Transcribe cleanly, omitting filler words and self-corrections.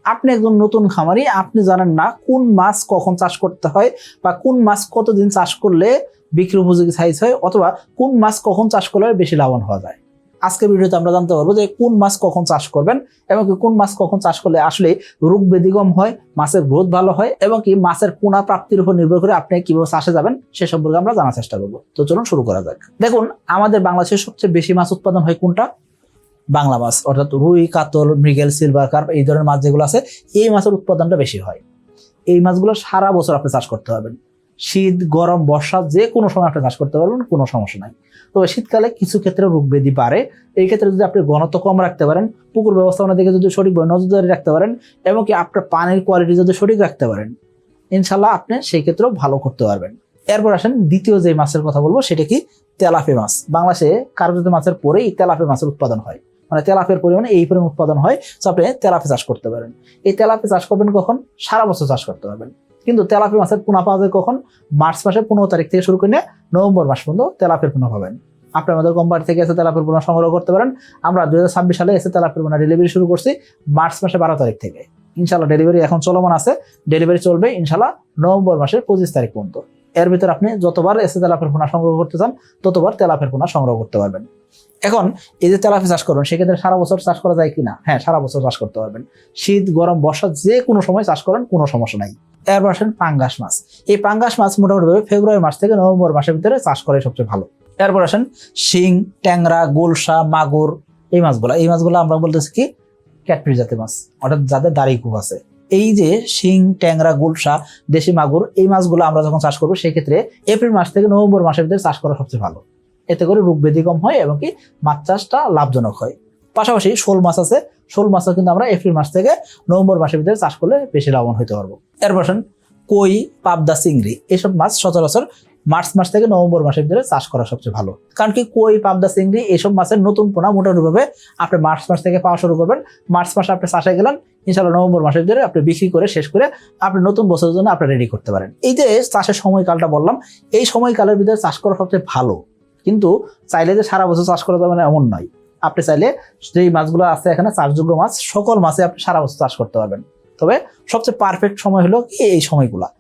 আপনি একজন নতুন খামারি, আপনি জানেন না কোন মাছ কখন চাষ করতে হয় বা কোন মাছ কতদিন চাষ করলে বিক্রি উপযোগী সাইজ হয়, অথবা কোন মাছ কখন চাষ করলে বেশি লাভবান হওয়া যায়। আজকের ভিডিওতে আমরা জানতে পারবো যে কোন মাছ কখন চাষ করবেন এবং কি কোন মাছ কখন চাষ করলে আসলে রোগ ব্যাধি কম হয়, মাছের গ্রোথ ভালো হয় এবং কি মাছের পোনা প্রাপ্তির উপর নির্ভর করে আপনি কিভাবে চাষে যাবেন সে সম্পর্কে আমরা জানার চেষ্টা করবো। তো চলুন শুরু করা যাক। দেখুন, আমাদের বাংলাদেশের সবচেয়ে বেশি মাছ উৎপাদন হয় কোনটা? বাংলা মাছ, অর্থাৎ রুই, কাতল, মৃগেল, সিলভার কার্প, এই ধরনের মাছ যেগুলো আছে এই মাছের উৎপাদনটা বেশি হয়। এই মাছগুলো সারা বছর আপনি চাষ করতে পারবেন, শীত, গরম, বর্ষা যে কোনো সময় আপনি চাষ করতে পারবেন, কোনো সমস্যা নাই। তবে শীতকালে কিছু ক্ষেত্রে রোগ ব্যাধি বাড়ে। এই ক্ষেত্রে যদি আপনি ঘনত্ব কম রাখতে পারেন, পুকুর ব্যবস্থাপনা দিকে যদি সঠিকভাবে নজরদারি রাখতে পারেন এবং কি আপনার পানির কোয়ালিটি যদি সঠিক রাখতে পারেন, ইনশাল্লাহ আপনি সেই ক্ষেত্রেও ভালো করতে পারবেন। এরপর আসেন দ্বিতীয় যে মাছের কথা বলবো, সেটা কি? তেলাপিয়া মাছ। বাংলাদেশে কার্পজাতীয় মাছের পরেই তেলাপিয়া মাছের উৎপাদন হয়, মানে তেলাপিয়ার পরিমাণে এই পরিমাণ উৎপাদন হয়। তো আপনি তেলাপিয়া চাষ করতে পারেন। এই তেলাপিয়া চাষ করবেন কখন? সারা বছর চাষ করতে পারবেন। কিন্তু তেলাপিয়া মাছের পোনা পাওয়া যায় কখন? মার্চ মাসের 15 তারিখ থেকে শুরু করে নভেম্বর মাস পর্যন্ত তেলাপিয়ার পোনা পাবেন। আপনি আমাদের কোম্পানি থেকে এসে তেলাপিয়ার পোনা সংগ্রহ করতে পারেন। আমরা 2026 সালে এসে তেলাপিয়ার পোনা ডেলিভারি শুরু করছি মার্চ মাসের 12 তারিখ থেকে। ইনশাল্লাহ ডেলিভারি এখন চলমান আছে, ডেলিভারি চলবে ইনশাল্লাহ নভেম্বর মাসের 25 তারিখ পর্যন্ত। এর ভিতরে আপনি যতবার এসে তেলাপিয়ার পোনা সংগ্রহ করতে চান ততবার তেলাপিয়ার পোনা সংগ্রহ করতে পারবেন। এখন এই যে তেলাপিয়া চাষ করবেন, সেক্ষেত্রে সারা বছর চাষ করা যায় কিনা? হ্যাঁ, সারা বছর চাষ করতে পারবেন। শীত, গরম, বর্ষা যে কোনো সময় চাষ করেন, কোনো সমস্যা নাই। এরপর আসেন পাঙ্গাস মাছ। এই পাঙ্গাস মাছ মোটামুটি ফেব্রুয়ারি মাস থেকে নভেম্বর মাসের ভিতরে চাষ করে সবচেয়ে ভালো। এরপর আসেন শিং, ট্যাংরা, গোলসা, মাগুর, এই মাছগুলো আমরা বলতেছি কি ক্যাটফিশ জাতের মাছ, অর্থাৎ যাদের দাড়ি খুব আছে। এই যে শিং, ট্যাংরা, গোলসা, দেশি মাগুর, এই মাছগুলো আমরা যখন চাষ করবো সেক্ষেত্রে এপ্রিল মাস থেকে নভেম্বর মাসের ভিতরে চাষ করা সবচেয়ে ভালো। এতে করে রোগ ব্যাধি কম হয় এবং কি মাছ চাষটা লাভজনক হয়। পাশাপাশি শোল মাছ আছে, শোল মাছও কিন্তু আমরা এপ্রিল মাস থেকে নভেম্বর মাসের ভিতরে চাষ করলে বেশি লাভবান হতে পারবো। এরপর কই, পাবদা, চিংড়ি, এইসব মাছ সচরাচর মার্চ মাস থেকে নভেম্বর মাসের ভিতরে চাষ করা সবচেয়ে ভালো। কারণ কি কই, পাবদা, চিংড়ি এইসব মাছের নতুন পোনা মোটামুটিভাবে আপনি মার্চ মাস থেকে পাওয়া শুরু করবেন। মার্চ মাসে আপনি চাষে গেলেন, ইনশাআল্লাহ নভেম্বর মাসের ভিতরে আপনি বিক্রি করে শেষ করে আপনি নতুন বছরের জন্য আপনি রেডি করতে পারেন। এই যে চাষের সময়কালটা বললাম, এই সময়কালের ভিতরে চাষ করা সবচেয়ে ভালো। কিন্তু চাইলে যে সারা বছর চাষ করা যাবে না এমন নয়। আপনি চাইলে যেই মাছগুলো আছে এখানে চাষযোগ্য মাছ, সকল মাছে আপনি সারা বছর চাষ করতে পারবেন। তবে সবচেয়ে পারফেক্ট সময় হলো কি এই সময়গুলা,